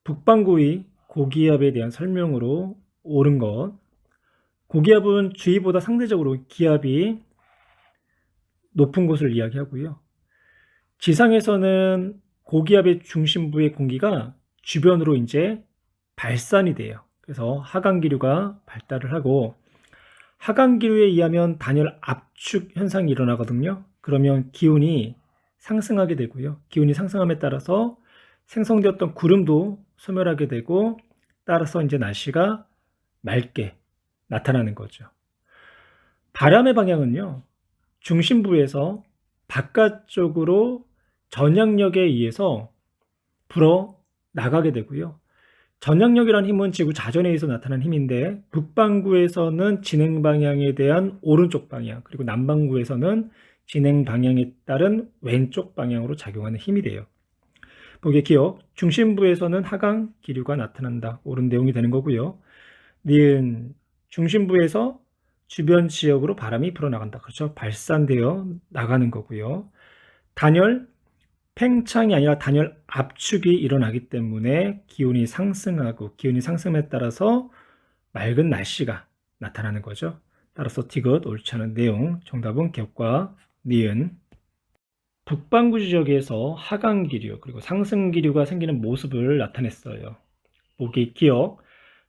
북반구의 고기압에 대한 설명으로 옳은 것. 고기압은 주위보다 상대적으로 기압이 높은 곳을 이야기하고요. 지상에서는 고기압의 중심부의 공기가 주변으로 이제 발산이 돼요. 그래서 하강기류가 발달을 하고, 하강기류에 의하면 단열 압축 현상이 일어나거든요. 그러면 기온이 상승하게 되고요. 기온이 상승함에 따라서 생성되었던 구름도 소멸하게 되고, 따라서 이제 날씨가 맑게 나타나는 거죠. 바람의 방향은요, 중심부에서 바깥쪽으로 전향력에 의해서 불어 나가게 되고요. 전향력이라는 힘은 지구 자전에 의해서 나타난 힘인데, 북반구에서는 진행 방향에 대한 오른쪽 방향, 그리고 남반구에서는 진행 방향에 따른 왼쪽 방향으로 작용하는 힘이 돼요. 보기에 기억, 중심부에서는 하강 기류가 나타난다. 옳은 내용이 되는 거고요. 니은, 중심부에서 주변 지역으로 바람이 불어나간다. 그렇죠? 발산되어 나가는 거고요. 단열, 팽창이 아니라 단열 압축이 일어나기 때문에 기온이 상승하고, 기온이 상승에 따라서 맑은 날씨가 나타나는 거죠. 따라서 디귿 옳지 않은 내용, 정답은 기억과 니은. 북반구 지역에서 하강기류 그리고 상승기류가 생기는 모습을 나타냈어요. 보기 기억,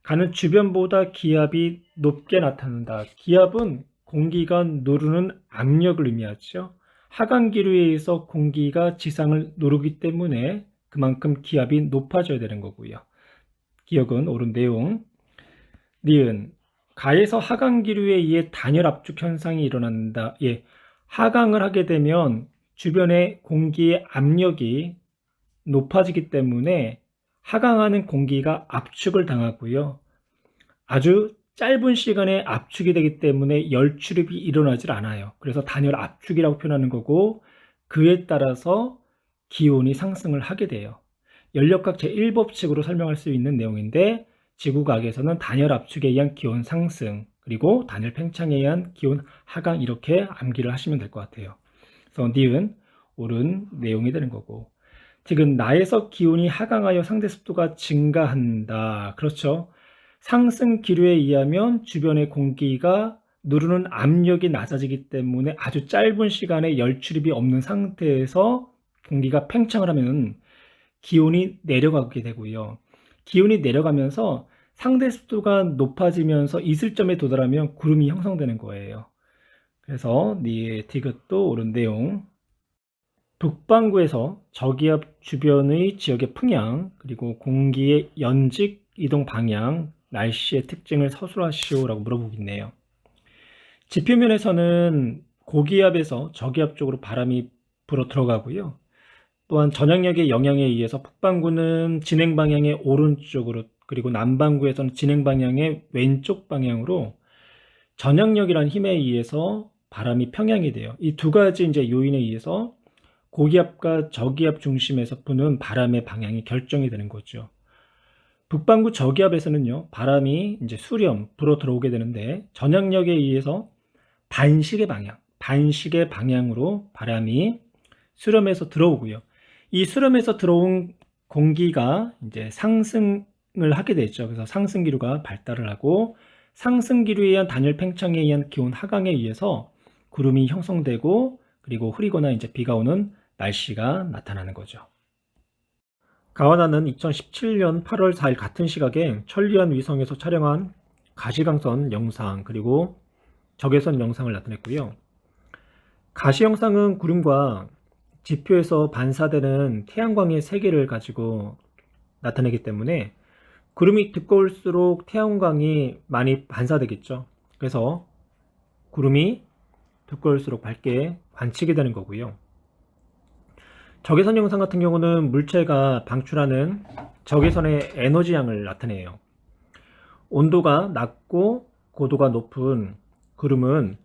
가는 주변보다 기압이 높게 나타난다. 기압은 공기가 누르는 압력을 의미하죠. 하강기류에 의해서 공기가 지상을 누르기 때문에 그만큼 기압이 높아져야 되는 거고요. 기억은 옳은 내용. 니은, 가에서 하강기류에 의해 단열 압축 현상이 일어난다. 예, 하강을 하게 되면 주변의 공기의 압력이 높아지기 때문에 하강하는 공기가 압축을 당하고요. 아주 짧은 시간에 압축이 되기 때문에 열출입이 일어나질 않아요. 그래서 단열 압축이라고 표현하는 거고, 그에 따라서 기온이 상승을 하게 돼요. 연력학 제1법칙으로 설명할 수 있는 내용인데, 지구과학에서는 단열 압축에 의한 기온 상승, 그리고 단열 팽창에 의한 기온 하강, 이렇게 암기를 하시면 될 것 같아요. 그래서 니은 옳은 내용이 되는 거고, 지금 나에서 기온이 하강하여 상대 습도가 증가한다. 그렇죠? 상승 기류에 의하면 주변의 공기가 누르는 압력이 낮아지기 때문에 아주 짧은 시간에 열출입이 없는 상태에서 공기가 팽창을 하면 기온이 내려가게 되고요. 기온이 내려가면서 상대 습도가 높아지면서 이슬점에 도달하면 구름이 형성되는 거예요. 그래서 니의 디귿도 옳은 내용. 북반구에서 저기압 주변의 지역의 풍향, 그리고 공기의 연직 이동 방향, 날씨의 특징을 서술하시오라고 물어보고 있네요. 지표면에서는 고기압에서 저기압 쪽으로 바람이 불어 들어가고요. 또한 전향력의 영향에 의해서 북반구는 진행 방향의 오른쪽으로, 그리고 남반구에서는 진행 방향의 왼쪽 방향으로 전향력이라는 힘에 의해서 바람이 평양이 돼요. 이 두 가지 이제 요인에 의해서 고기압과 저기압 중심에서 부는 바람의 방향이 결정이 되는 거죠. 북반구 저기압에서는요, 바람이 이제 수렴, 불어 들어오게 되는데, 전향력에 의해서 반식의 방향으로 바람이 수렴해서 들어오고요. 이 수렴해서 들어온 공기가 이제 상승을 하게 되죠. 그래서 상승기류가 발달을 하고, 상승기류에 의한 단열 팽창에 의한 기온 하강에 의해서 구름이 형성되고, 그리고 흐리거나 이제 비가 오는 날씨가 나타나는 거죠. 가와나는 2017년 8월 4일 같은 시각에 천리안 위성에서 촬영한 가시광선 영상, 그리고 적외선 영상을 나타냈고요. 가시 영상은 구름과 지표에서 반사되는 태양광의 세계를 가지고 나타내기 때문에 구름이 두꺼울수록 태양광이 많이 반사되겠죠. 그래서 구름이 두꺼울수록 밝게 관측이 되는 거고요. 적외선 영상 같은 경우는 물체가 방출하는 적외선의 에너지 양을 나타내요. 온도가 낮고 고도가 높은 구름은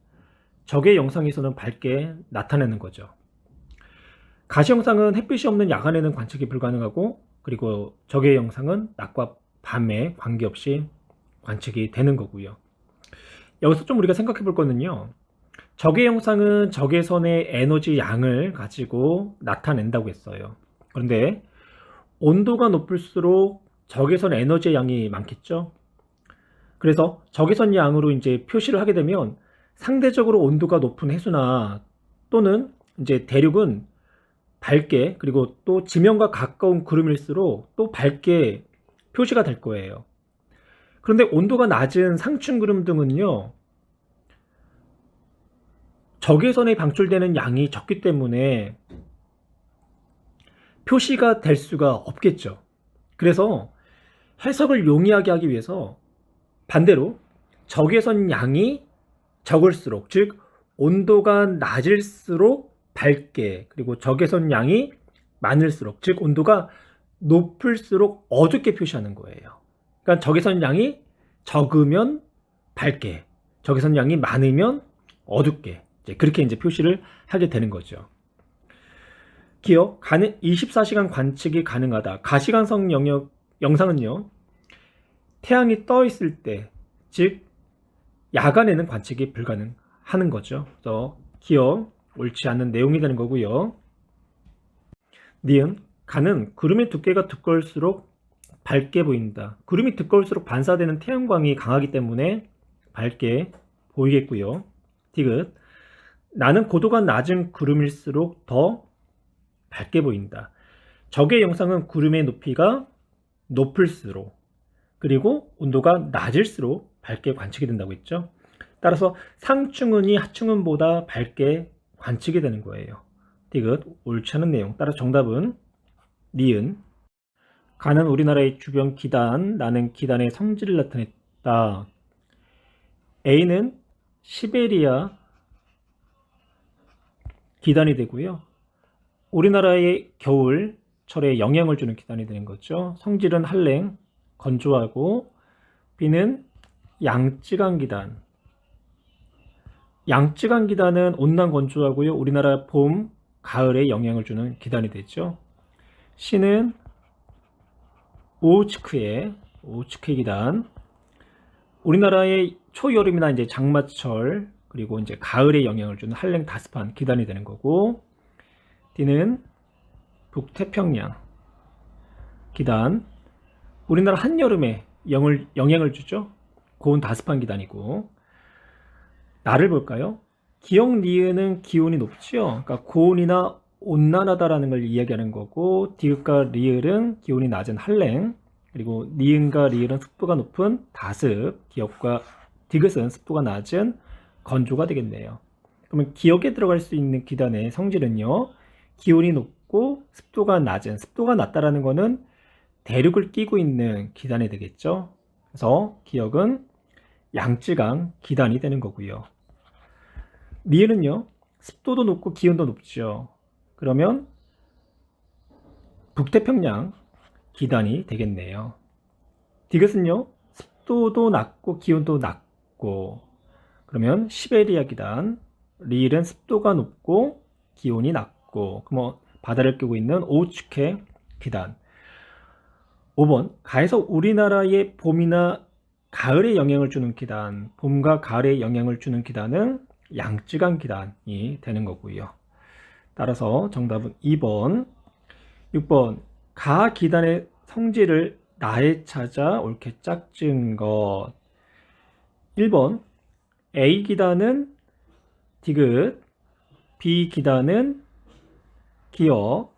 적외 영상에서는 밝게 나타내는 거죠. 가시 영상은 햇빛이 없는 야간에는 관측이 불가능하고, 그리고 적외 영상은 낮과 밤에 관계없이 관측이 되는 거고요. 여기서 좀 우리가 생각해 볼 거는요, 적외 영상은 적외선의 에너지 양을 가지고 나타낸다고 했어요. 그런데 온도가 높을수록 적외선 에너지의 양이 많겠죠. 그래서 적외선 양으로 이제 표시를 하게 되면 상대적으로 온도가 높은 해수나 또는 이제 대륙은 밝게, 그리고 또 지면과 가까운 구름일수록 또 밝게 표시가 될 거예요. 그런데 온도가 낮은 상층 구름 등은요, 적외선에 방출되는 양이 적기 때문에 표시가 될 수가 없겠죠. 그래서 해석을 용이하게 하기 위해서 반대로 적외선 양이 적을수록, 즉 온도가 낮을수록 밝게, 그리고 적외선 양이 많을수록, 즉 온도가 높을수록 어둡게 표시하는 거예요. 그러니까 적외선 양이 적으면 밝게, 적외선 양이 많으면 어둡게, 그렇게 이제 표시를 하게 되는 거죠. 기억, 24시간 관측이 가능하다. 가시광선 영상은요, 태양이 떠 있을 때, 즉 야간에는 관측이 불가능하는 거죠. 그래서 기억, 옳지 않은 내용이 되는 거고요. 니은, 가는 구름의 두께가 두꺼울수록 밝게 보인다. 구름이 두꺼울수록 반사되는 태양광이 강하기 때문에 밝게 보이겠고요. 디귿, 나는 고도가 낮은 구름일수록 더 밝게 보인다. 적의 영상은 구름의 높이가 높을수록, 그리고 온도가 낮을수록 밝게 관측이 된다고 했죠. 따라서 상층은이 하층은보다 밝게 관측이 되는 거예요. 디귿, 옳지 않은 내용. 따라 정답은 니은. 가는 우리나라의 주변 기단, 나는 기단의 성질을 나타냈다. A는 시베리아 기단이 되고요. 우리나라의 겨울철에 영향을 주는 기단이 되는 거죠. 성질은 한랭, 건조하고, B는 양쯔강 기단. 양쯔강 기단은 온난 건조하고요. 우리나라 봄, 가을에 영향을 주는 기단이 되죠. C는 오호츠크의 기단. 우리나라의 초여름이나 이제 장마철, 그리고 이제 가을에 영향을 주는 한랭 다습한 기단이 되는 거고, D는 북태평양 기단. 우리나라 한여름에 영향을 주죠. 고온 다습한 기단이고. 나를 볼까요? 기역 니은은 기온이 높죠. 그러니까 고온이나 온난하다라는 걸 이야기하는 거고, 디귿과 리을은 기온이 낮은 한랭, 그리고 니은과 리을은 습도가 높은 다습, 기역과 디귿은 습도가 낮은 건조가 되겠네요. 그러면 기역에 들어갈 수 있는 기단의 성질은요, 기온이 높고 습도가 낮은, 습도가 낮다라는 거는 대륙을 끼고 있는 기단이 되겠죠. 그래서 기역은 양쯔강 기단이 되는 거고요. 리을은요, 습도도 높고 기온도 높죠. 그러면 북태평양 기단이 되겠네요. 디귿은요, 습도도 낮고 기온도 낮고, 그러면 시베리아 기단. 리을은 습도가 높고 기온이 낮고, 그럼 바다를 끼고 있는 오호츠크의 기단. 5번, 가에서 우리나라의 봄이나 가을에 영향을 주는 기단. 봄과 가을에 영향을 주는 기단은 양쯔강 기단이 되는 거고요. 따라서 정답은 2번. 6번, 가 기단의 성질을 나에 찾아 옳게 짝지은 것. 1번, A 기단은 디귿, B 기단은 기역,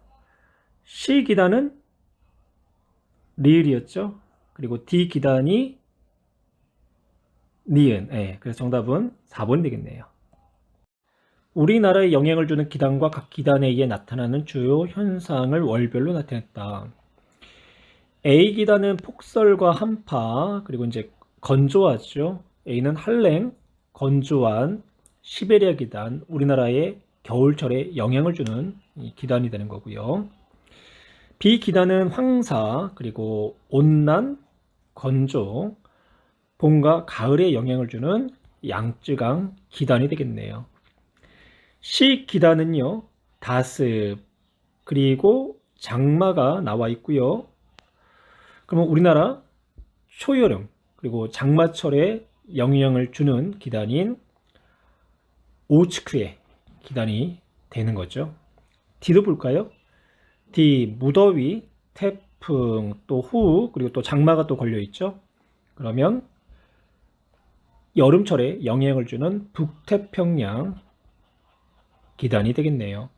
C 기단은 리을이었죠. 그리고 D 기단이 니은. 그래서 정답은 4번이 되겠네요. 우리나라에 영향을 주는 기단과 각 기단에 의해 나타나는 주요 현상을 월별로 나타냈다. A 기단은 폭설과 한파, 그리고 이제 건조하죠. A는 한랭, 건조한 시베리아 기단, 우리나라의 겨울철에 영향을 주는 기단이 되는 거고요. B 기단은 황사, 그리고 온난, 건조, 봄과 가을에 영향을 주는 양쯔강 기단이 되겠네요. C 기단은요, 다습, 그리고 장마가 나와 있고요. 그러면 우리나라 초여름, 그리고 장마철에 영향을 주는 기단인 오호츠크의 기단이 되는 거죠. D도 볼까요? D, 무더위, 태풍, 태풍, 또 호우, 그리고 또 장마가 또 걸려 있죠. 그러면 여름철에 영향을 주는 북태평양 기단이 되겠네요.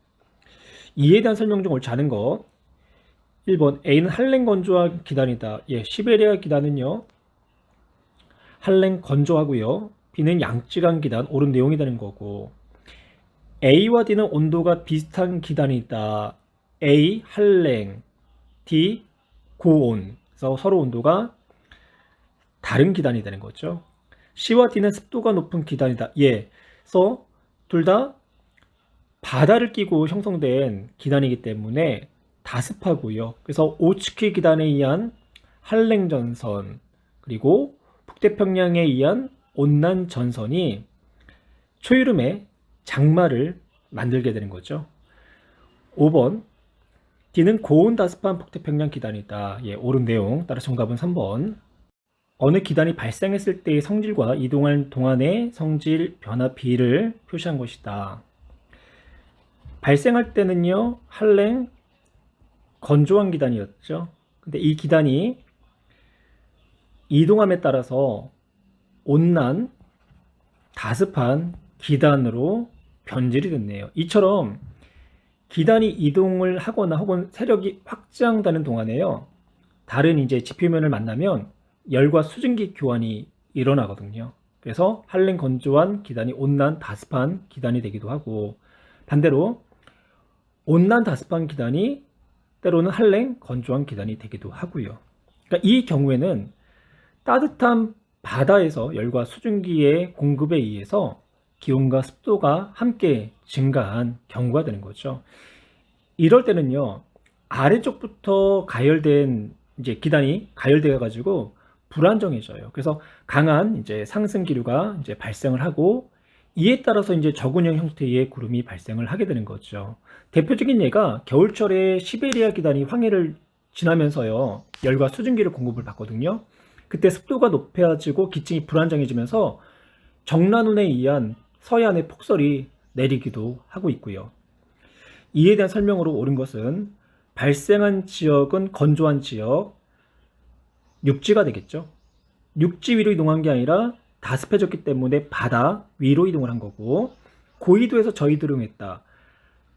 이에 대한 설명 중 옳지 않은 것. 1번 A는 한랭 건조한 기단이다. 예, 시베리아 기단은요. 한랭 건조하고요. B는 양쯔강 기단, 옳은 내용이 되는 거고. A와 D는 온도가 비슷한 기단이다. A 한랭, D 고온. 그래서 서로 온도가 다른 기단이 되는 거죠. C와 D는 습도가 높은 기단이다. 예. 그래서 둘 다 바다를 끼고 형성된 기단이기 때문에 다습하고요. 그래서 오츠키 기단에 의한 한랭 전선, 그리고 북태평양에 의한 온난 전선이 초여름에 장마를 만들게 되는 거죠. 5번 D는 고온 다습한 북태평양 기단이다. 예, 옳은 내용. 따라서 정답은 3번. 어느 기단이 발생했을 때의 성질과 이동할 동안의 성질 변화 비를 표시한 것이다. 발생할 때는요, 한랭 건조한 기단이었죠. 근데 이 기단이 이동함에 따라서 온난 다습한 기단으로 변질이 됐네요. 이처럼 기단이 이동을 하거나 혹은 세력이 확장되는 동안에요, 다른 이제 지표면을 만나면 열과 수증기 교환이 일어나거든요. 그래서 한랭 건조한 기단이 온난 다습한 기단이 되기도 하고, 반대로 온난 다습한 기단이 때로는 한랭 건조한 기단이 되기도 하고요. 그러니까 이 경우에는 따뜻한 바다에서 열과 수증기의 공급에 의해서 기온과 습도가 함께 증가한 경우가 되는 거죠. 이럴 때는요, 아래쪽부터 가열된 이제 기단이 가열되어 가지고 불안정해져요. 그래서 강한 이제 상승 기류가 이제 발생을 하고, 이에 따라서 이제 저군형 형태의 구름이 발생을 하게 되는 거죠. 대표적인 예가 겨울철에 시베리아 기단이 황해를 지나면서요, 열과 수증기를 공급을 받거든요. 그때 습도가 높아지고 기층이 불안정해지면서 정난운에 의한 서해안의 폭설이 내리기도 하고 있고요. 이에 대한 설명으로 옳은 것은 발생한 지역은 건조한 지역, 육지가 되겠죠. 육지 위로 이동한 게 아니라 다습해졌기 때문에 바다 위로 이동을 한 거고, 고緯도에서 저緯도로 이동했다.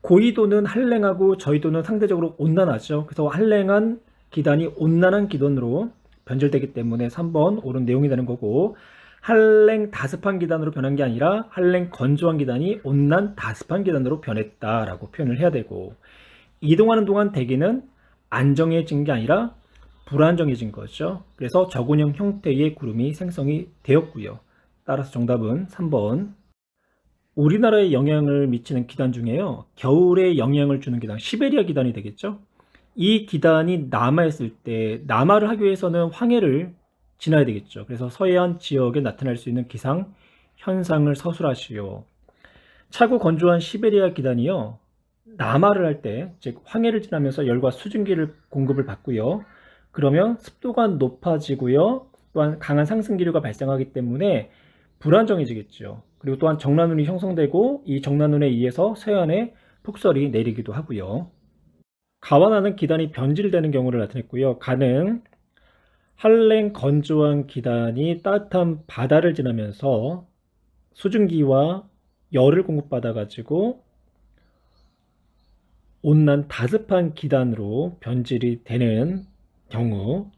고緯도는 한랭하고 저緯도는 상대적으로 온난하죠. 그래서 한랭한 기단이 온난한 기단으로 변질되기 때문에 3번 옳은 내용이 되는 거고, 한랭 다습한 기단으로 변한 게 아니라 한랭 건조한 기단이 온난 다습한 기단으로 변했다라고 표현을 해야 되고, 이동하는 동안 대기는 안정해진 게 아니라 불안정해진 거죠. 그래서 저군형 형태의 구름이 생성이 되었고요. 따라서 정답은 3번. 우리나라에 영향을 미치는 기단 중에요, 겨울에 영향을 주는 기단, 시베리아 기단이 되겠죠. 이 기단이 남하했을 때 남하를 하기 위해서는 황해를 지나야 되겠죠. 그래서 서해안 지역에 나타날 수 있는 기상 현상을 서술하시오. 차고 건조한 시베리아 기단이요, 남하를 할 때, 즉 황해를 지나면서 열과 수증기를 공급을 받고요. 그러면 습도가 높아지고요, 또한 강한 상승 기류가 발생하기 때문에 불안정해지겠죠. 그리고 또한 정난운이 형성되고, 이 정난운에 의해서 서해안에 폭설이 내리기도 하고요. 가와 나는 기단이 변질되는 경우를 나타냈고요. 가는 한랭 건조한 기단이 따뜻한 바다를 지나면서 수증기와 열을 공급받아 가지고 온난 다습한 기단으로 변질이 되는 경우,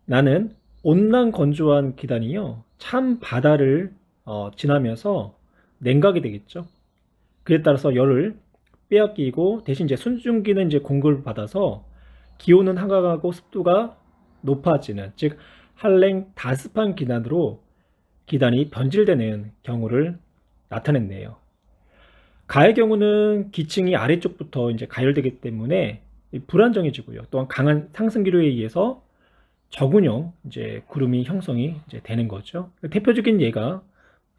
나는 온난 건조한 기단이요, 찬 바다를 지나면서 냉각이 되겠죠. 그에 따라서 열을 빼앗기고, 대신 이제 수증기는 이제 공급을 받아서 기온은 하강하고 습도가 높아지는, 즉 한랭 다습한 기단으로 기단이 변질되는 경우를 나타냈네요. 가의 경우는 기층이 아래쪽부터 이제 가열되기 때문에 불안정해지고요. 또한 강한 상승 기류에 의해서 저군형 이제 구름이 형성이 이제 되는 거죠. 대표적인 예가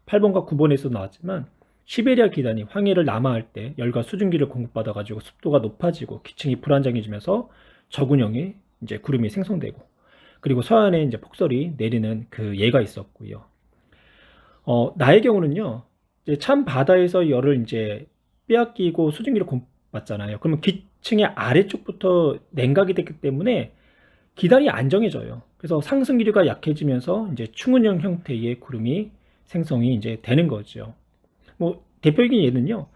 8번과 9번에서 나왔지만, 시베리아 기단이 황해를 남하할 때 열과 수증기를 공급받아 가지고 습도가 높아지고 기층이 불안정해지면서 저군형의 이제 구름이 생성되고, 그리고 서해안에 이제 폭설이 내리는 그 예가 있었고요. 나의 경우는요, 이제 찬 바다에서 열을 이제 빼앗기고 수증기를 공급받잖아요. 그러면 기층의 아래쪽부터 냉각이 됐기 때문에 기단이 안정해져요. 그래서 상승 기류가 약해지면서 이제 충은형 형태의 구름이 생성이 이제 되는 거죠. 뭐 대표적인 예는요.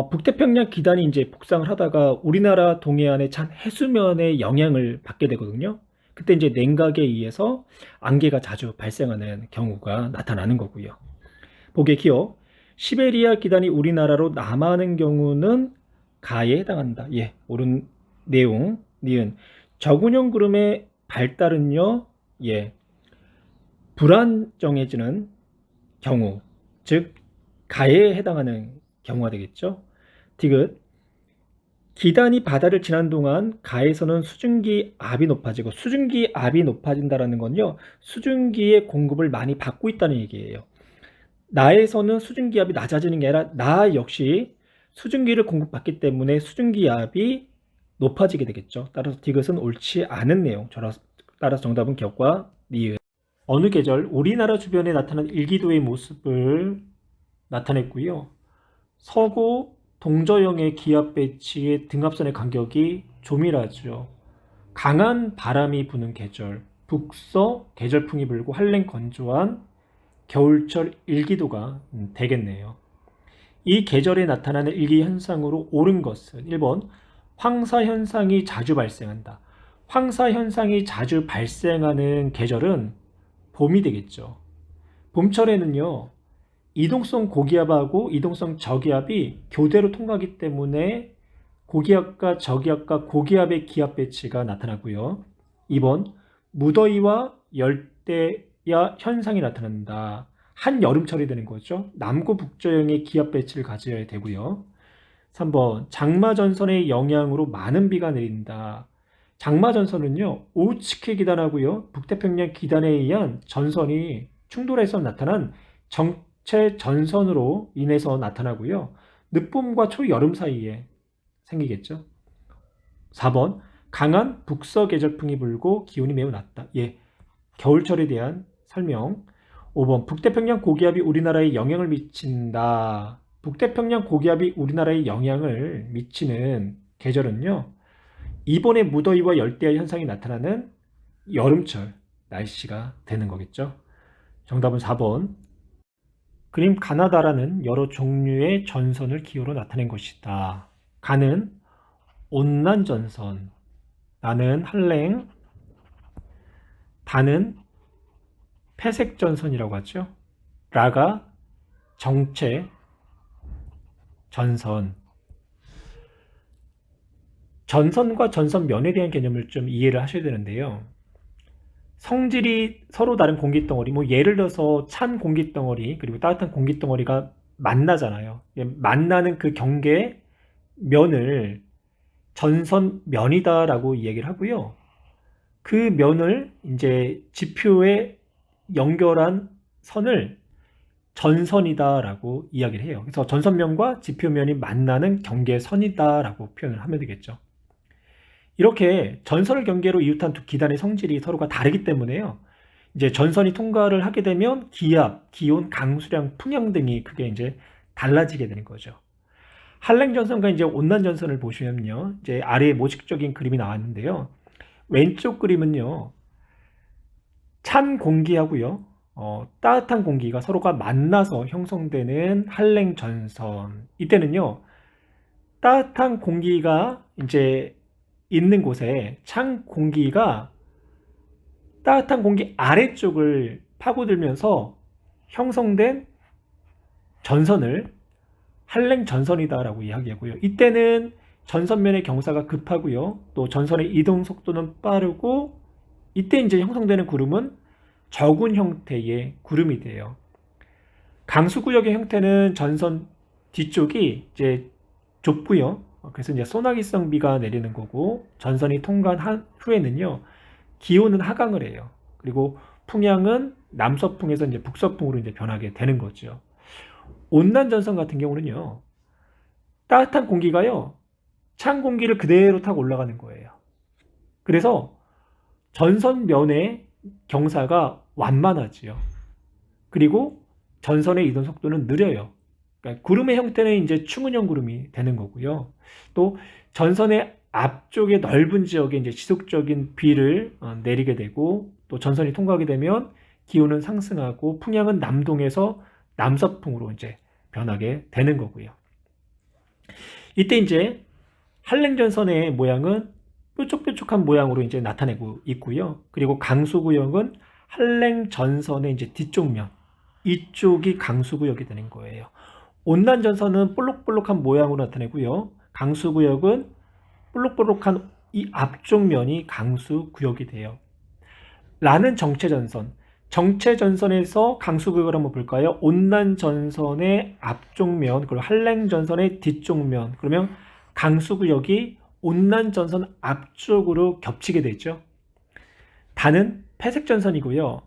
북태평양 기단이 이제 북상을 하다가 우리나라 동해안의 찬 해수면의 영향을 받게 되거든요. 그때 이제 냉각에 의해서 안개가 자주 발생하는 경우가 나타나는 거고요. 보기에 기억. 시베리아 기단이 우리나라로 남하하는 경우는 가에 해당한다. 예, 옳은 내용. 니은. 저군형 구름의 발달은요, 예, 불안정해지는 경우, 즉 가에 해당하는 경우가 되겠죠. 디귿. 기단이 바다를 지난 동안 가에서는 수증기 압이 높아지고, 수증기 압이 높아진다는 건요, 수증기의 공급을 많이 받고 있다는 얘기예요. 나에서는 수증기 압이 낮아지는 게 아니라 나 역시 수증기를 공급받기 때문에 수증기 압이 높아지게 되겠죠. 따라서 디귿은 옳지 않은 내용. 따라서 정답은 기억과 니은. 어느 계절 우리나라 주변에 나타난 일기도의 모습을 나타냈고요. 서구 동저형의 기압 배치의 등압선의 간격이 조밀하죠. 강한 바람이 부는 계절, 북서 계절풍이 불고 한랭 건조한 겨울철 일기도가 되겠네요. 이 계절에 나타나는 일기 현상으로 옳은 것은 1번 황사 현상이 자주 발생한다. 황사 현상이 자주 발생하는 계절은 봄이 되겠죠. 봄철에는요, 이동성 고기압하고 이동성 저기압이 교대로 통하기 때문에 고기압과 저기압과 고기압의 기압 배치가 나타나고요. 2번 무더위와 열대야 현상이 나타난다. 한여름철이 되는 거죠. 남고 북저형의 기압 배치를 가져야 되고요. 3번 장마전선의 영향으로 많은 비가 내린다. 장마전선은요, 오우츠키 기단하고요, 북태평양 기단에 의한 전선이 충돌해서 나타난 정체 전선으로 인해서 나타나고요. 늦봄과 초여름 사이에 생기겠죠. 4번 강한 북서 계절풍이 불고 기온이 매우 낮다. 예, 겨울철에 대한 설명. 5번 북태평양 고기압이 우리나라에 영향을 미친다. 북태평양 고기압이 우리나라에 영향을 미치는 계절은요, 이번에 무더위와 열대야 현상이 나타나는 여름철 날씨가 되는 거겠죠. 정답은 4번. 그림 가나다라는 여러 종류의 전선을 기호로 나타낸 것이다. 가는 온난 전선, 나는 한랭, 다는 패색 전선이라고 하죠. 라가 정체 전선. 전선과 전선면에 대한 개념을 좀 이해를 하셔야 되는데요. 성질이 서로 다른 공기덩어리, 뭐 예를 들어서 찬 공기덩어리 그리고 따뜻한 공기덩어리가 만나잖아요. 만나는 그 경계 면을 전선면이다라고 이야기를 하고요. 그 면을 이제 지표에 연결한 선을 전선이다라고 이야기를 해요. 그래서 전선면과 지표면이 만나는 경계선이다라고 표현을 하면 되겠죠. 이렇게 전선을 경계로 이웃한 두 기단의 성질이 서로가 다르기 때문에요. 이제 전선이 통과를 하게 되면 기압, 기온, 강수량, 풍향 등이 그게 이제 달라지게 되는 거죠. 한랭 전선과 이제 온난 전선을 보시면요, 이제 아래에 모식적인 그림이 나왔는데요. 왼쪽 그림은요, 찬 공기하고요, 따뜻한 공기가 서로가 만나서 형성되는 한랭 전선. 이때는요, 따뜻한 공기가 이제 있는 곳에 찬 공기가 따뜻한 공기 아래쪽을 파고들면서 형성된 전선을 한랭 전선이다라고 이야기하고요. 이때는 전선면의 경사가 급하고요. 또 전선의 이동 속도는 빠르고, 이때 이제 형성되는 구름은 저군 형태의 구름이 돼요. 강수구역의 형태는 전선 뒤쪽이 이제 좁고요. 그래서 이제 소나기성 비가 내리는 거고, 전선이 통과한 후에는요, 기온은 하강을 해요. 그리고 풍향은 남서풍에서 이제 북서풍으로 이제 변하게 되는 거죠. 온난 전선 같은 경우는요, 따뜻한 공기가요, 찬 공기를 그대로 타고 올라가는 거예요. 그래서 전선면의 경사가 완만하지요. 그리고 전선의 이동 속도는 느려요. 그러니까 구름의 형태는 이제 충은형 구름이 되는 거고요. 또 전선의 앞쪽의 넓은 지역에 이제 지속적인 비를 내리게 되고 또 전선이 통과하게 되면 기온은 상승하고 풍향은 남동에서 남서풍으로 이제 변하게 되는 거고요. 이때 이제 한랭전선의 모양은 뾰족뾰족한 모양으로 이제 나타내고 있고요. 그리고 강수구역은 한랭전선의 이제 뒤쪽면, 이쪽이 강수구역이 되는 거예요. 온난전선은 볼록볼록한 모양으로 나타내고요. 강수구역은 볼록볼록한 이 앞쪽 면이 강수구역이 돼요. 라는 정체전선. 정체전선에서 강수구역을 한번 볼까요? 온난전선의 앞쪽 면, 그리고 한랭전선의 뒤쪽 면. 그러면 강수구역이 온난전선 앞쪽으로 겹치게 되죠. 다는 패색전선이고요.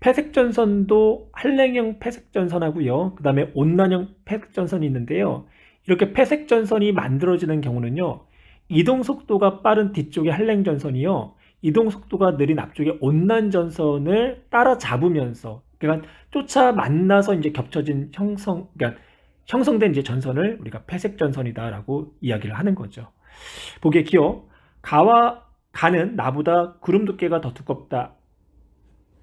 패색전선도 한랭형 패색전선하고요. 그 다음에 온난형 패색전선이 있는데요. 이렇게 패색전선이 만들어지는 경우는요. 이동속도가 빠른 뒤쪽의 한랭전선이요. 이동속도가 느린 앞쪽의 온난전선을 따라잡으면서, 그러니까 쫓아 만나서 이제 겹쳐진 그러니까 형성된 이제 전선을 우리가 패색전선이다라고 이야기를 하는 거죠. 보기에 기호, 가는 나보다 구름 두께가 더 두껍다.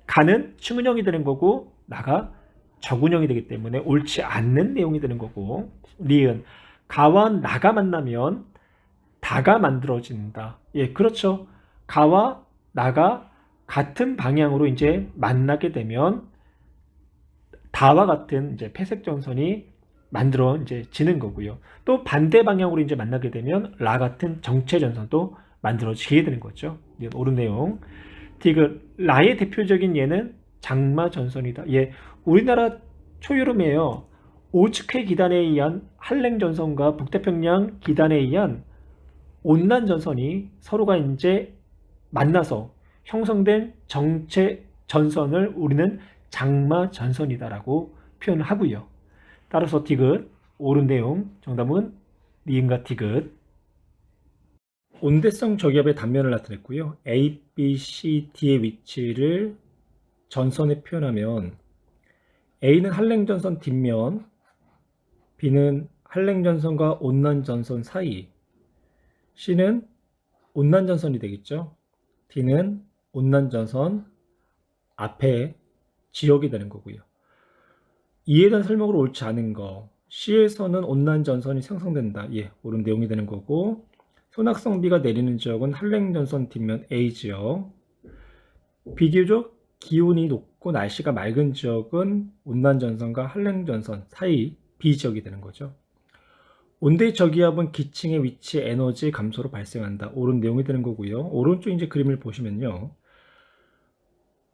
가는 측은형이 되는 거고 나가 적은형이 되기 때문에 옳지 않는 내용이 되는 거고, 리은, 가와 나가 만나면 다가 만들어진다. 예, 그렇죠. 가와 나가 같은 방향으로 이제 만나게 되면 다와 같은 이제 패색전선이 만들어 이제 지는 거고요. 또 반대 방향으로 이제 만나게 되면 라 같은 정체전선도 만들어지게 되는 거죠. 옳은 내용. 디귿, 라의 대표적인 예는 장마전선이다. 예, 우리나라 초유름에요. 오츠케 기단에 의한 한랭전선과 북태평양 기단에 의한 온난전선이 서로가 이제 만나서 형성된 정체전선을 우리는 장마전선이다라고 표현하고요. 따라서 디귿, 옳은 내용, 정답은 니은과 디귿. 온대성 저기압의 단면을 나타냈고요. A, B, C, D의 위치를 전선에 표현하면 A는 한랭전선 뒷면, B는 한랭전선과 온난전선 사이, C는 온난전선이 되겠죠. D는 온난전선 앞에 지역이 되는 거고요. 이에 대한 설명으로 옳지 않은 거, C에서는 온난전선이 생성된다. 예, 옳은 내용이 되는 거고, 소낙성비가 내리는 지역은 한랭전선 뒷면 A지역, 비교적 기온이 높고 날씨가 맑은 지역은 온난전선과 한랭전선 사이 B지역이 되는 거죠. 온대 저기압은 기층의 위치 에너지 감소로 발생한다. 옳은 내용이 되는 거고요. 오른쪽 이제 그림을 보시면요.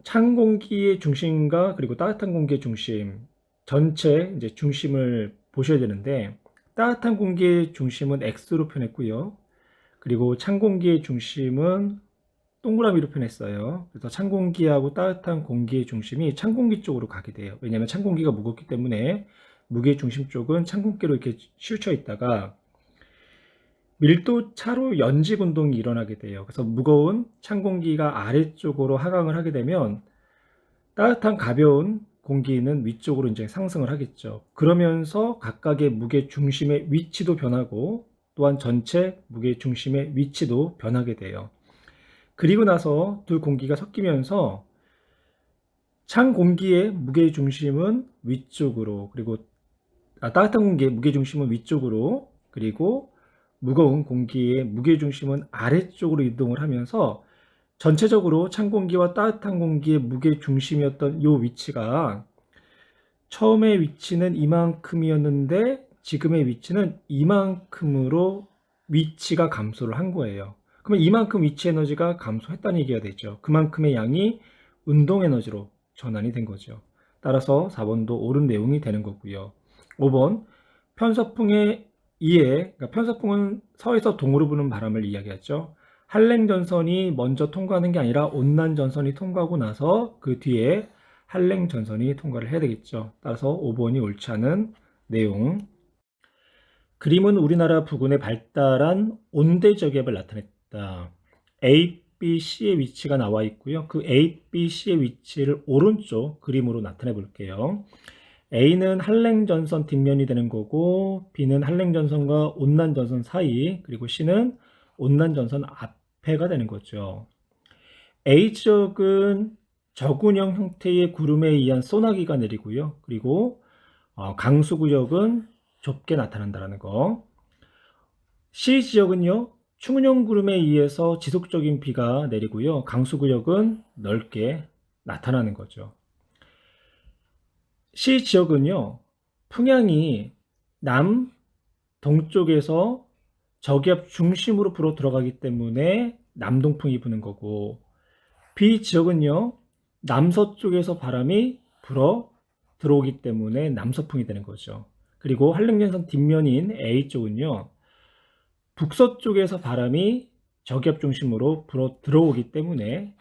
찬 공기의 중심과 그리고 따뜻한 공기의 중심, 전체 이제 중심을 보셔야 되는데, 따뜻한 공기의 중심은 X로 표현했고요. 그리고 찬 공기의 중심은 동그라미로 표현했어요. 그래서 찬 공기하고 따뜻한 공기의 중심이 찬 공기 쪽으로 가게 돼요. 왜냐하면 찬 공기가 무겁기 때문에 무게 중심 쪽은 찬 공기로 이렇게 치우쳐 있다가 밀도 차로 연직 운동이 일어나게 돼요. 그래서 무거운 찬 공기가 아래쪽으로 하강을 하게 되면 따뜻한 가벼운 공기는 위쪽으로 이제 상승을 하겠죠. 그러면서 각각의 무게 중심의 위치도 변하고 또한 전체 무게 중심의 위치도 변하게 돼요. 그리고 나서 두 공기가 섞이면서 찬 공기의 무게 중심은 위쪽으로, 그리고 따뜻한 공기의 무게 중심은 위쪽으로, 그리고 무거운 공기의 무게 중심은 아래쪽으로 이동을 하면서 전체적으로 찬 공기와 따뜻한 공기의 무게 중심이었던 이 위치가 처음의 위치는 이만큼이었는데 지금의 위치는 이만큼으로 위치가 감소를 한 거예요. 그러면 이만큼 위치 에너지가 감소했다는 얘기가 되죠. 그만큼의 양이 운동 에너지로 전환이 된 거죠. 따라서 4번도 옳은 내용이 되는 거고요. 5번, 편서풍의 이해, 그러니까 편서풍은 서에서 동으로 부는 바람을 이야기하죠. 한랭전선이 먼저 통과하는 게 아니라 온난전선이 통과하고 나서 그 뒤에 한랭전선이 통과를 해야 되겠죠. 따라서 5번이 옳지 않은 내용. 그림은 우리나라 부근에 발달한 온대저기압을 나타냈다. A, B, C의 위치가 나와 있고요. 그 A, B, C의 위치를 오른쪽 그림으로 나타내 볼게요. A는 한랭전선 뒷면이 되는 거고, B는 한랭전선과 온난전선 사이, 그리고 C는 온난전선 앞에가 되는 거죠. A지역은 저군형 형태의 구름에 의한 소나기가 내리고요. 그리고 강수구역은 좁게 나타난다는 거. C지역은요, 충은형 구름에 의해서 지속적인 비가 내리고요. 강수구역은 넓게 나타나는 거죠. C지역은요, 풍향이 남동쪽에서 저기압 중심으로 불어 들어가기 때문에 남동풍이 부는 거고, B지역은요, 남서쪽에서 바람이 불어 들어오기 때문에 남서풍이 되는 거죠. 그리고 한랭전선 뒷면인 A쪽은요, 북서쪽에서 바람이 저기압 중심으로 불어 들어오기 때문에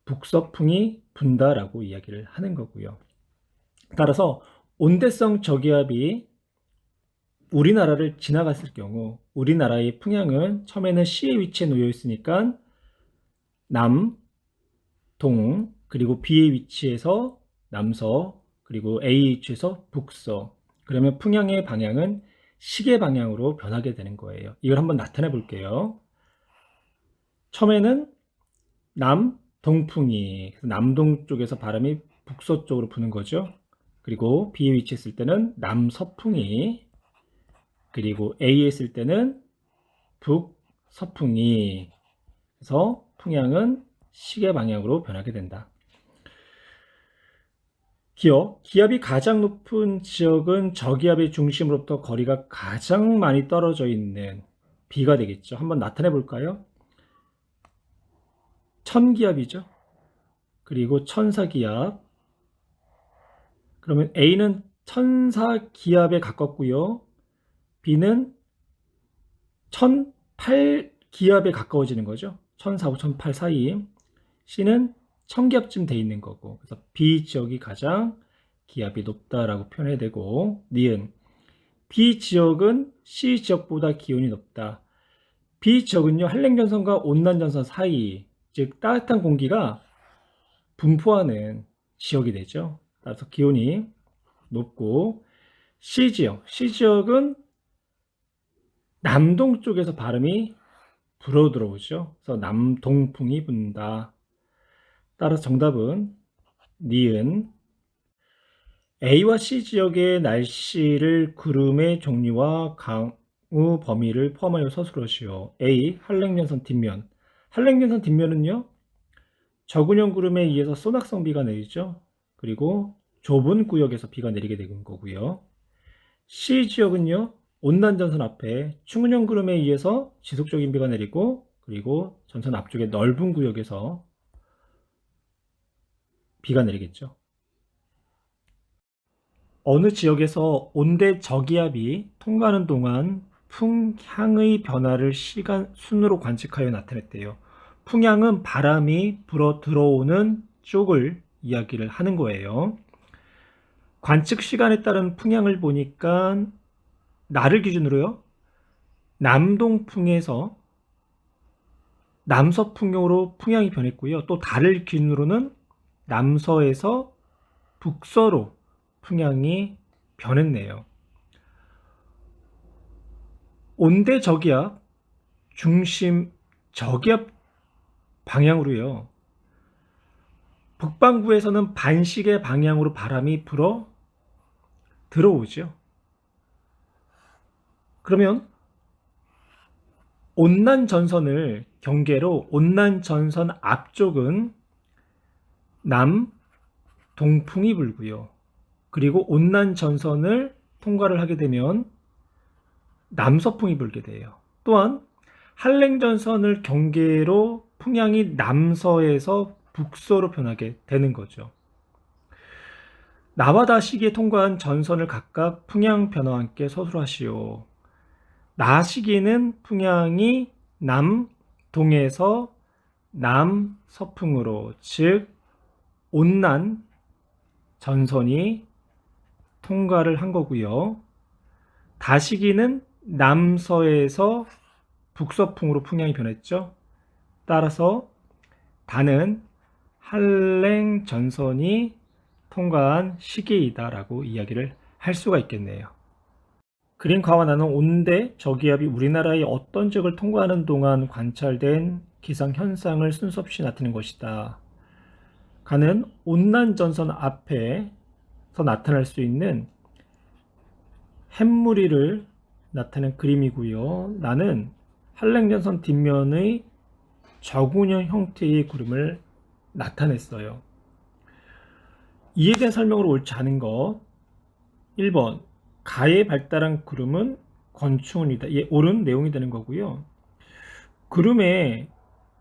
북서풍이 분다라고 이야기를 하는 거고요. 따라서 온대성 저기압이 우리나라를 지나갔을 경우 우리나라의 풍향은 처음에는 C의 위치에 놓여 있으니까 남, 동, 그리고 B의 위치에서 남서, 그리고 A의 위치에서 북서. 그러면 풍향의 방향은 시계 방향으로 변하게 되는 거예요. 이걸 한번 나타내 볼게요. 처음에는 남동풍이, 남동 쪽에서 바람이 북서쪽으로 부는 거죠. 그리고 B에 위치했을 때는 남서풍이, 그리고 A에 있을 때는 북서풍이, 그래서 풍향은 시계 방향으로 변하게 된다. 기압이 가장 높은 지역은 저기압의 중심으로부터 거리가 가장 많이 떨어져 있는 B가 되겠죠. 한번 나타내 볼까요? 1000기압이죠. 그리고 1004기압. 그러면 A는 1004기압에 가깝고요. B는 1008기압에 가까워지는 거죠. 1004, 1008 사이. C는 1000기압쯤 돼 있는 거고, 그래서 B 지역이 가장 기압이 높다라고 표현해야 되고, 니은 B 지역은 C 지역보다 기온이 높다. B 지역은요, 한랭전선과 온난전선 사이, 즉 따뜻한 공기가 분포하는 지역이 되죠. 따라서 기온이 높고, C 지역은 남동 쪽에서 바람이 불어 들어오죠. 그래서 남동풍이 분다. 따라서 정답은 니은. A와 C 지역의 날씨를 구름의 종류와 강우 범위를 포함하여 서술하시오. A. 한랭전선 뒷면. 한랭전선 뒷면은요, 저근형 구름에 의해서 소낙성 비가 내리죠. 그리고 좁은 구역에서 비가 내리게 되는 거고요. C 지역은요, 온난전선 앞에 충은형 구름에 의해서 지속적인 비가 내리고, 그리고 전선 앞쪽에 넓은 구역에서 비가 내리겠죠. 어느 지역에서 온대 저기압이 통과하는 동안 풍향의 변화를 시간 순으로 관측하여 나타냈대요. 풍향은 바람이 불어 들어오는 쪽을 이야기를 하는 거예요. 관측 시간에 따른 풍향을 보니까 날을 기준으로요, 남동풍에서 남서풍으로 풍향이 변했고요. 또 달을 기준으로는 남서에서 북서로 풍향이 변했네요. 온대 저기압, 중심 저기압 방향으로요, 북반구에서는 반시계 방향으로 바람이 불어 들어오죠. 그러면 온난전선을 경계로 온난전선 앞쪽은 남동풍이 불고요. 그리고 온난전선을 통과를 하게 되면 남서풍이 불게 돼요. 또한 한랭전선을 경계로 풍향이 남서에서 북서로 변하게 되는 거죠. 나와 시기에 통과한 전선을 각각 풍향 변화와 함께 서술하시오. 나 시기는 풍향이 남동에서 남서풍으로, 즉 온난 전선이 통과를 한 거고요. 다시기는 남서에서 북서풍으로 풍향이 변했죠. 따라서 다는 한랭 전선이 통과한 시기이다라고 이야기를 할 수가 있겠네요. 그림 가와나는 온대 저기압이 우리나라의 어떤 지역을 통과하는 동안 관찰된 기상 현상을 순서 없이 나타낸 것이다. 가는 온난 전선 앞에서 나타날 수 있는 햇무리를 나타낸 그림이고요. 나는 한랭전선 뒷면의 저군형 형태의 구름을 나타냈어요. 이에 대한 설명으로 옳지 않은 것 1번 가에 발달한 구름은 건충운이다. 예, 옳은 내용이 되는 거고요. 구름의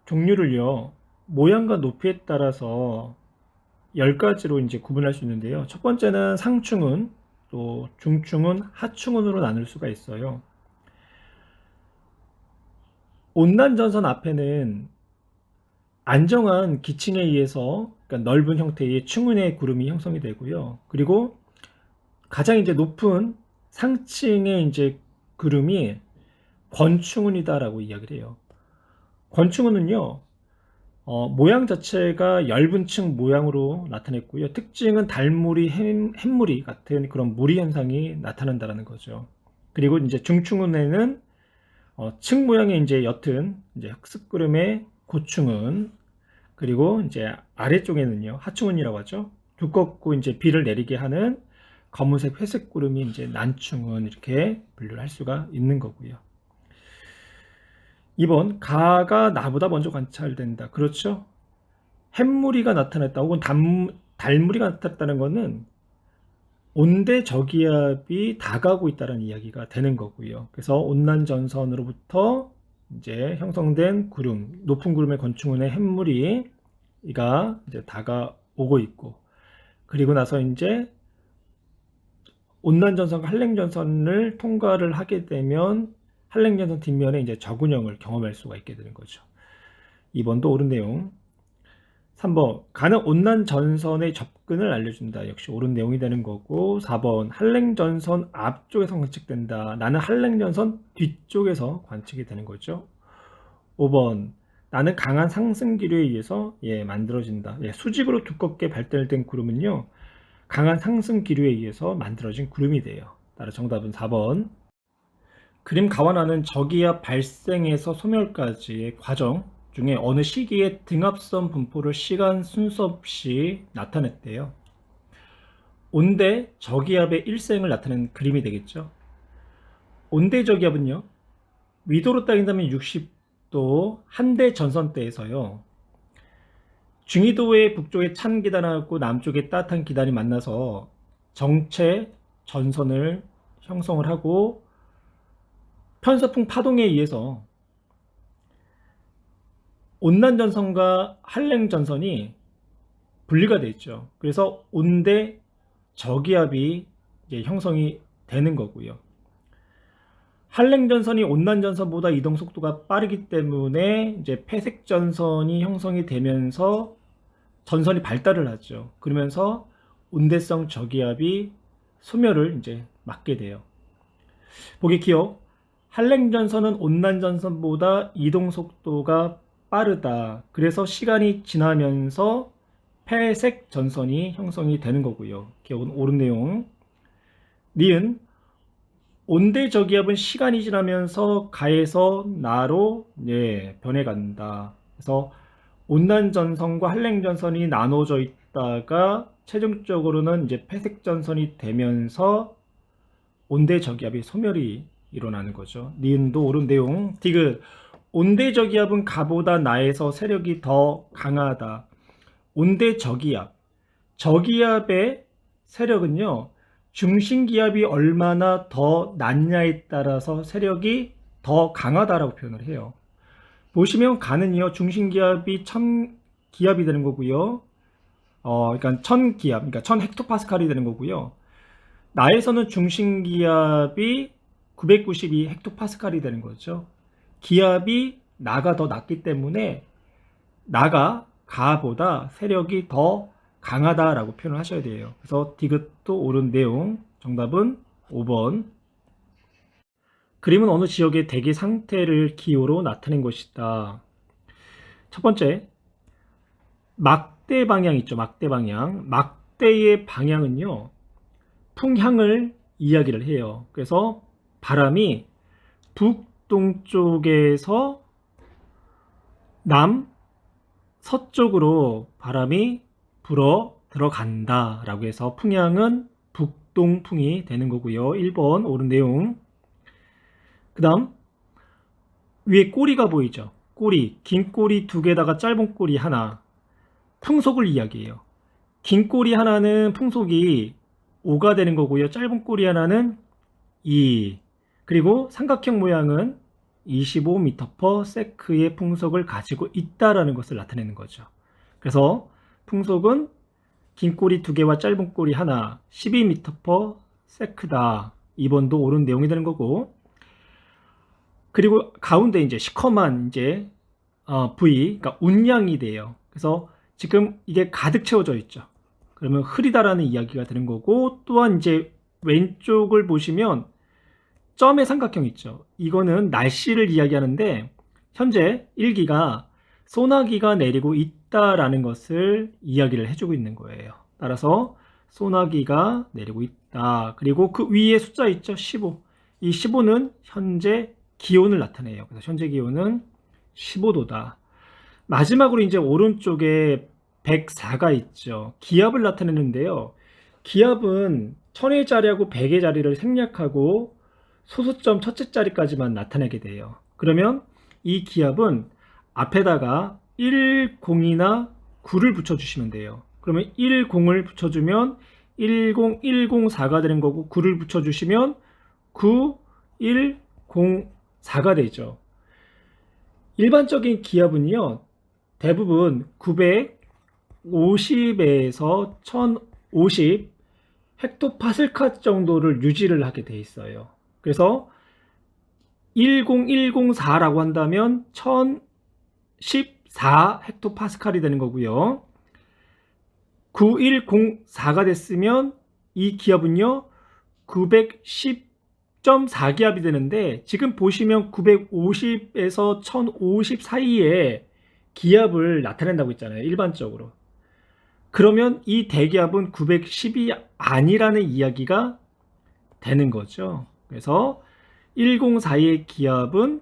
종류를요 모양과 높이에 따라서 10가지로 이제 구분할 수 있는데요. 첫 번째는 상충운, 또 중충운, 하충운으로 나눌 수가 있어요. 온난전선 앞에는 안정한 기층에 의해서 그러니까 넓은 형태의 충운의 구름이 형성이 되고요. 그리고 가장 이제 높은 상층의 이제 구름이 권충운이다라고 이야기를 해요. 권충운은요, 모양 자체가 엷은 층 모양으로 나타냈고요. 특징은 달무리, 햇무리 같은 그런 무리 현상이 나타난다는 거죠. 그리고 이제 중충운에는 층 모양의 이제 옅은 이제 흑색구름의 고충운, 그리고 이제 아래쪽에는요 하충운이라고 하죠. 두껍고 이제 비를 내리게 하는 검은색 회색 구름이 이제 난충운 이렇게 분류를 할 수가 있는 거고요. 2번 가가 나보다 먼저 관찰된다. 그렇죠? 햇무리가 나타났다 혹은 달무리가 나타났다는 것은 온대 저기압이 다가오고 있다는 이야기가 되는 거고요. 그래서 온난전선으로부터 이제 형성된 구름, 높은 구름의 건충운의 햇무리가 이제 다가오고 있고, 그리고 나서 이제 온난전선과 한랭전선을 통과를 하게 되면 한랭전선 뒷면에 이제 저군형을 경험할 수가 있게 되는 거죠. 2번도 옳은 내용. 3번 가는 온난전선의 접근을 알려준다. 역시 옳은 내용이 되는 거고. 4번 한랭전선 앞쪽에서 관측된다. 나는 한랭전선 뒤쪽에서 관측이 되는 거죠. 5번 나는 강한 상승 기류에 의해서 만들어진다. 수직으로 두껍게 발달된 구름은요 강한 상승 기류에 의해서 만들어진 구름이 돼요. 따라 정답은 4번. 그림 가와나는 저기압 발생에서 소멸까지의 과정 중에 어느 시기에 등압선 분포를 시간 순서 없이 나타냈대요. 온대 저기압의 일생을 나타낸 그림이 되겠죠. 온대 저기압은요 위도로 따진다면 60도 한대 전선대에서요 중위도의 북쪽에 찬 기단하고 남쪽에 따뜻한 기단이 만나서 정체 전선을 형성을 하고 편서풍 파동에 의해서 온난전선과 한랭전선이 분리가 되어 있죠. 그래서 온대 저기압이 이제 형성이 되는 거고요. 한랭전선이 온난전선보다 이동 속도가 빠르기 때문에 이제 폐색전선이 형성이 되면서 전선이 발달을 하죠. 그러면서 온대성 저기압이 소멸을 이제 막게 돼요. 보기 기억. 한랭전선은 온난전선보다 이동 속도가 빠르다. 그래서 시간이 지나면서 폐색 전선이 형성이 되는 거고요. 기억은 옳은 내용. 니은 온대 저기압은 시간이 지나면서 가에서 나로 변해간다. 그래서 온난전선과 한랭전선이 나눠져 있다가 최종적으로는 이제 폐색전선이 되면서 온대 저기압이 소멸이 일어나는 거죠. 니은도 옳은 내용. 디귿 온대 저기압은 가보다 나에서 세력이 더 강하다. 온대 저기압. 저기압의 세력은요. 중심기압이 얼마나 더 낮냐에 따라서 세력이 더 강하다라고 표현을 해요. 보시면 가는요. 중심기압이 1000기압이 되는 거고요. 그러니까 1000기압, 그러니까 1000헥토파스칼이 되는 거고요. 나에서는 중심기압이 992 헥토파스칼이 되는 거죠. 기압이 나가 더 낮기 때문에 나가 가보다 세력이 더 강하다라고 표현을 하셔야 돼요. 그래서 디귿도 옳은 내용. 정답은 5번. 그림은 어느 지역의 대기 상태를 기호로 나타낸 것이다. 첫 번째, 막대 방향 있죠. 막대 방향. 막대의 방향은요. 풍향을 이야기를 해요. 그래서 바람이 북동쪽에서 남서쪽으로 바람이 불어 들어간다 라고 해서 풍향은 북동풍이 되는 거고요. 1번 옳은 내용. 그 다음 위에 꼬리가 보이죠. 꼬리, 긴 꼬리 2개다가 짧은 꼬리 하나. 풍속을 이야기해요. 긴 꼬리 하나는 풍속이 5가 되는 거고요. 짧은 꼬리 하나는 2. 그리고 삼각형 모양은 25m/s의 풍속을 가지고 있다라는 것을 나타내는 거죠. 그래서 풍속은 긴 꼬리 2개와 짧은 꼬리 하나 12m/s다. 2번도 옳은 내용이 되는 거고, 그리고 가운데 이제 시커먼 이제 V, 그러니까 운량이 돼요. 그래서 지금 이게 가득 채워져 있죠. 그러면 흐리다라는 이야기가 되는 거고, 또한 이제 왼쪽을 보시면 점의 삼각형 있죠. 이거는 날씨를 이야기하는데 현재 1기가 소나기가 내리고 있다라는 것을 이야기를 해주고 있는 거예요. 따라서 소나기가 내리고 있다. 그리고 그 위에 숫자 있죠. 15. 이 15는 현재 기온을 나타내요. 그래서 현재 기온은 15도다. 마지막으로 이제 오른쪽에 104가 있죠. 기압을 나타내는데요. 기압은 1000의 자리하고 100의 자리를 생략하고 소수점 첫째 자리까지만 나타내게 돼요. 그러면 이 기압은 앞에다가 10이나 9를 붙여주시면 돼요. 그러면 10을 붙여주면 10104가 되는 거고, 9를 붙여주시면 9104가 되죠. 일반적인 기압은요, 대부분 950에서 1050 헥토파스칼 정도를 유지를 하게 돼 있어요. 그래서 10104라고 한다면 1014 헥토파스칼이 되는 거고요. 9104가 됐으면 이 기압은요 910.4 기압이 되는데, 지금 보시면 950에서 1050 사이에 기압을 나타낸다고 했잖아요. 일반적으로. 그러면 이 대기압은 910이 아니라는 이야기가 되는 거죠. 그래서 104의 기압은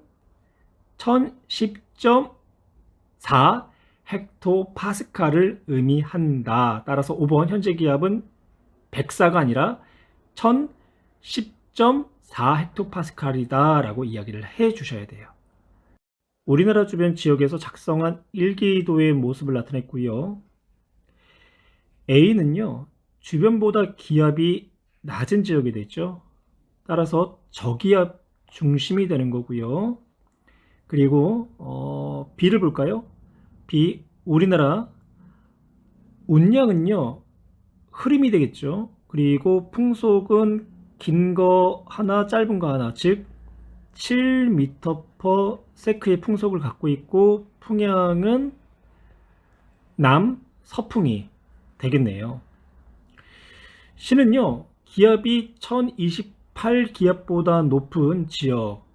1010.4 헥토파스칼을 의미한다. 따라서 5번 현재 기압은 104가 아니라 1010.4 헥토파스칼이다 라고 이야기를 해 주셔야 돼요. 우리나라 주변 지역에서 작성한 일기도의 모습을 나타냈고요. A는요, 주변보다 기압이 낮은 지역이 되죠. 따라서 저기압 중심이 되는 거고요. 그리고 B를 볼까요? B, 우리나라 운량은요 흐름이 되겠죠. 그리고 풍속은 긴 거 하나 짧은 거 하나, 즉 7m/s의 풍속을 갖고 있고, 풍향은 남서풍이 되겠네요. C는요 기압이 1028 기압보다 높은 지역,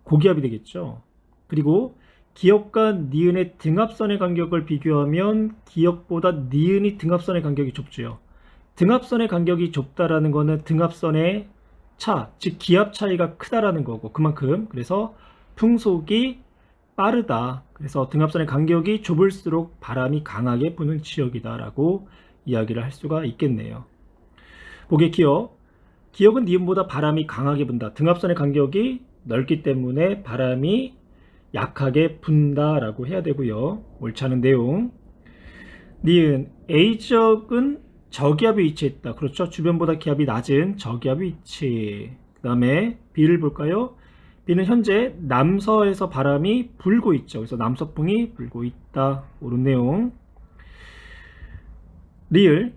고기압이 되겠죠. 그리고 기역과 니은의 등압선의 간격을 비교하면 기역보다 니은이 등압선의 간격이 좁죠. 등압선의 간격이 좁다라는 거는 등압선의 차, 즉 기압 차이가 크다라는 거고, 그만큼 그래서 풍속이 빠르다. 그래서 등압선의 간격이 좁을수록 바람이 강하게 부는 지역이다라고 이야기를 할 수가 있겠네요. 보게 기역, 기역은 니은보다 바람이 강하게 분다. 등압선의 간격이 넓기 때문에 바람이 약하게 분다라고 해야 되고요. 옳지 않은 내용. 니은, A지역은 저기압에 위치했다. 그렇죠. 주변보다 기압이 낮은 저기압 위치. 그 다음에 B를 볼까요? B는 현재 남서에서 바람이 불고 있죠. 그래서 남서풍이 불고 있다. 옳은 내용. 리을,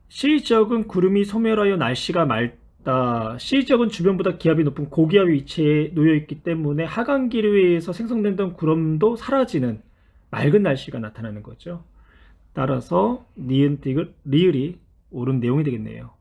C지역은 구름이 소멸하여 날씨가 맑다. C지역은 주변보다 기압이 높은 고기압 위치에 놓여있기 때문에 하강기류에 의해서 생성된던 구름도 사라지는 맑은 날씨가 나타나는 거죠. 따라서 니은, 리을이 옳은 내용이 되겠네요.